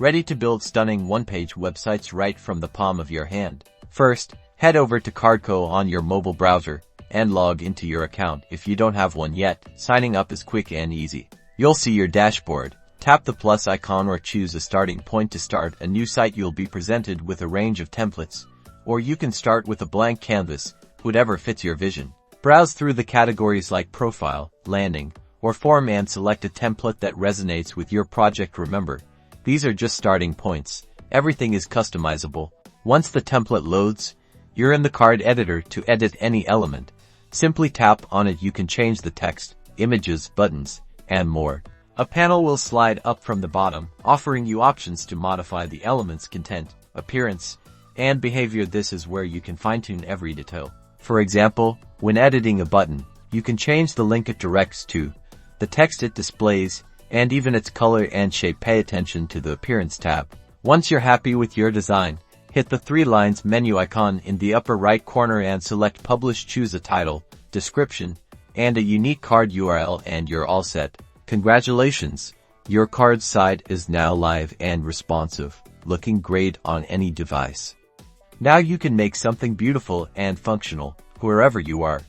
Ready to build stunning one-page websites right from the palm of your hand. First, head over to Cardco on your mobile browser and log into your account if you don't have one yet. Signing up is quick and easy. You'll see your dashboard. Tap the plus icon or choose a starting point to start a new site. You'll be presented with a range of templates, or you can start with a blank canvas, whatever fits your vision. Browse through the categories like profile, landing, or form and select a template that resonates with your project. Remember, these are just starting points. Everything is customizable. Once the template loads, you're in the card editor to edit any element. Simply tap on it. You can change the text, images, buttons, and more. A panel will slide up from the bottom, offering you options to modify the element's content, appearance, and behavior. This is where you can fine-tune every detail. For example, when editing a button, you can change the link it directs to, the text it displays, and even its color and shape. Pay attention to the Appearance tab. Once you're happy with your design, hit the 3 lines menu icon in the upper right corner and select Publish. Choose a title, description, and a unique card URL and you're all set. Congratulations! Your card site is now live and responsive, looking great on any device. Now you can make something beautiful and functional wherever you are.